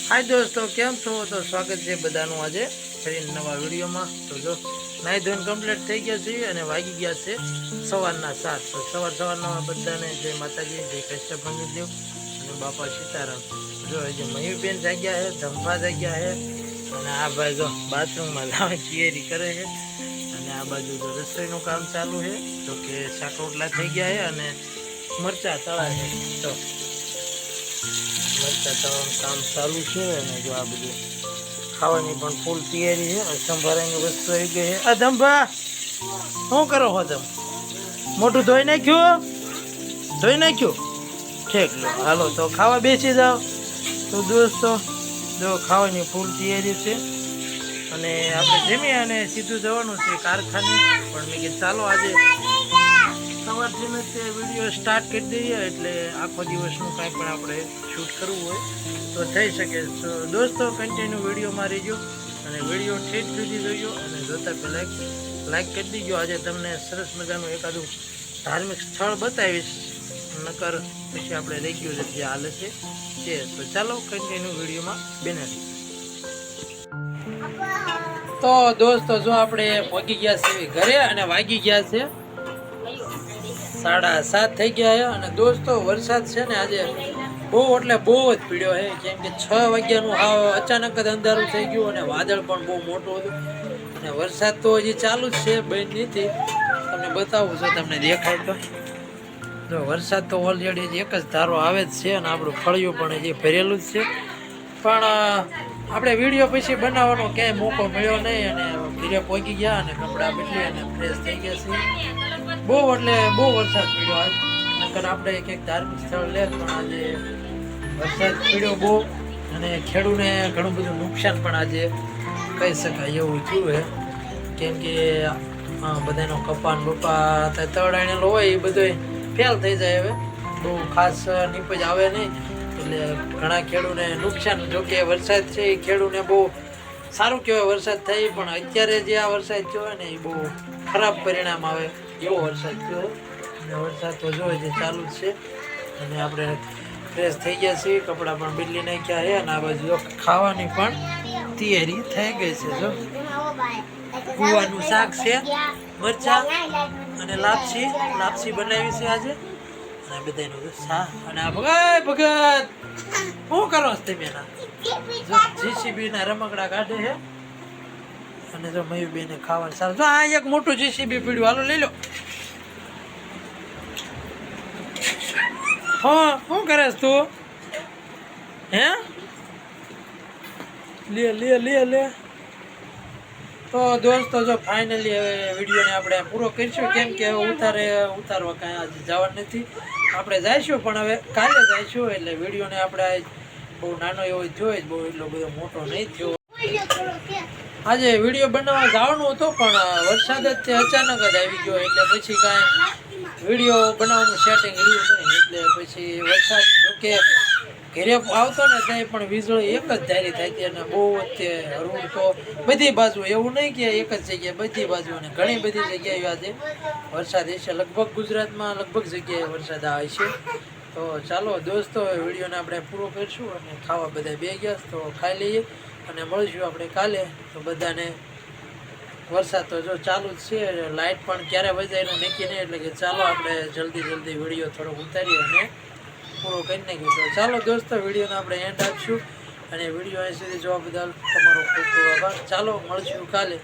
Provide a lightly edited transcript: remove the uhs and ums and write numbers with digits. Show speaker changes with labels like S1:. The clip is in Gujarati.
S1: हाय दोस्तों केम छो तो स्वागत है बधाનું આજે ફરી નવા વિડીયોમાં। તો જો નાઈ ધોઈને કમ્પ્લીટ થઈ ગયા છે અને વાગી ગયા છે સવારના 7। તો સવારના બધાને જય માતાજી, જય કૃષ્ણ ભગવાનદેવ અને બાપા સીતારામ। જો જે મયુરબેન જાગ્યા છે, ધંભા જાગ્યા છે અને આ ભાઈ જો બાથરૂમમાં લાવે તૈયારી કરે છે અને આ બાજુ જો રસોઈનું કામ ચાલુ છે। તો કે શાક રોટલા થઈ ગયા છે અને મરચા તળા છે। તો મરચા તળવાનું કામ ચાલુ છે અને જો આ બધું ખાવાની પણ ફૂલ તૈયારી છે। સંભારાની વસ્તુ આવી ગઈ છે। આ ધંભા શું કરો છો તમે? મોઢું ધોઈ નાખ્યું? ઠીક લો, હાલો તો ખાવા બેસી જાઓ। તો દોસ્તો જો ખાવાની ફૂલ તૈયારી છે અને આપણે જમી અને સીધું જવાનું છે કારખાને। પણ મેં કીધું ચાલો આજે સવારથી તે વિડીયો સ્ટાર્ટ કરી દઈએ, એટલે આખો દિવસનું કાંઈ પણ આપણે શૂટ કરવું હોય તો થઈ શકે। તો દોસ્તો કન્ટિન્યુ વિડીયોમાં રહેજો અને વિડીયો ઠેઠ સુધી જોઈજો અને જોતા પહેલાં લાઈક કરી દીજો। આજે તમને સરસ મજાનું એકાદું ધાર્મિક સ્થળ બતાવીશ, નકર પછી આપણે રેગ્યુલર જે હાલે છે તે। તો ચાલો કન્ટિન્યુ વિડીયોમાં બેનારી। તો દોસ્તો જો આપણે પહોંચી ગયા છીએ ઘરે અને વાગી ગયા છે 7:30 થઈ ગયા છે। અને દોસ્તો વરસાદ છે ને આજે બહુ એટલે બહુ જ પીડ્યો છે, કેમ કે 6 વાગ્યાનું અચાનક જ અંધારું થઈ ગયું અને વાદળ પણ બહુ મોટું હતું અને વરસાદ તો હજી ચાલુ જ છે, બંધ નથી। તમને બતાવું છું, તમને દેખાય તો જો વરસાદ તો ઓલરેડી એક જ ધારો આવે જ છે અને આપણું ફળિયું પણ હજી ભરેલું જ છે। પણ આપણે વિડીયો પછી બનાવવાનો ક્યાંય મોકો મળ્યો નહીં અને ઘરે પહોંચી ગયા અને કપડાં બદલી અને ફ્રેશ થઈ ગયા છે। બહુ એટલે બહુ વરસાદ પડ્યો આજ, નકર આપણે એક ધાર્મિક સ્થળ લે પણ આજે વરસાદ પડ્યો બહુ અને ખેડૂને ઘણું બધું નુકસાન પણ આજે કહી શકાય એવું થયું છે, કેમ કે બધાનો કપાન બપા તળાણેલો હોય એ બધો ફેલ થઈ જાય। હવે બહુ ખાસ નીપજ આવે નહીં એટલે ઘણા ખેડૂને નુકસાન। જોકે વરસાદ છે એ ખેડૂને બહુ સારું કહેવાય વરસાદ થાય, પણ અત્યારે જે આ વરસાદ થયો હોય ને એ બહુ ખરાબ પરિણામ આવે એવો વરસાદ થયો અને વરસાદ તો જોઈએ જે ચાલુ જ છે અને આપણે ફ્રેશ થઈ ગયા છીએ, કપડાં પણ બદલી નાખ્યા છે અને આ બાજુ ખાવાની પણ તૈયારી થઈ ગઈ છે। જો ગુવાનું શાક છે, મરચા અને લાપસી બનાવી છે આજે અને બધાનું શાક। અને આ ભગત શું કરો છો તમે? જીસીબી ના રમકડા કાઢે છે અને જો મયુરબેને ખાવાનું સારું। જો આ એક મોટું જીસીબી પીડ્યું, હાલો લઈ લો। હા શું કરે તું? હે લે તો દોસ્તો જો ફાઇનલી હવે વિડીયોને આપણે પૂરો કરીશું, કેમ કે હવે ઉતારવા કાંઈ આજે જવાનું નથી, આપણે જઈશું પણ હવે કાલે જઈશું। એટલે વિડીયોને આપણે બહુ નાનો એવો જોઈ બહુ એટલો બધો મોટો નહીં થયો। આજે વિડીયો બનાવવા જવાનું હતો પણ વરસાદ જ તે અચાનક જ આવી ગયો, એટલે પછી કાંઈ વિડીયો બનાવવાનું સેટિંગ રહ્યું નહીં। એટલે પછી વરસાદ જોકે ઘરે આવતો ને ત્યાં પણ વીજળી એક જ ધારી થાય હતી અને બહુ તે હરવું તો બધી બાજુ, એવું નહીં કે એક જ જગ્યાએ, બધી બાજુ અને ઘણી બધી જગ્યાએ આજે વરસાદ હશે। લગભગ ગુજરાતમાં લગભગ જગ્યાએ વરસાદ આવે છે। તો ચાલો દોસ્તો વિડીયોને આપણે પૂરો કરીશું અને ખાવા બધા બે ગયા તો ખાઈ લઈએ અને મળીશું આપણે કાલે। તો બધાને વરસાદ તો જો ચાલુ જ છે, લાઇટ પણ ક્યારે વજાય એનું નક્કી નહીં, એટલે કે ચાલો આપણે જલ્દી વિડીયો થોડો ઉતારીએ અને પૂરો કરી નાખ્યો। તો ચાલો દોસ્તો વિડીયોને આપણે એન્ડ આપીશું અને વિડીયો અહીં સુધી જોવા બદલ તમારો ખૂબ ખૂબ આભાર। ચાલો મળીશું કાલે।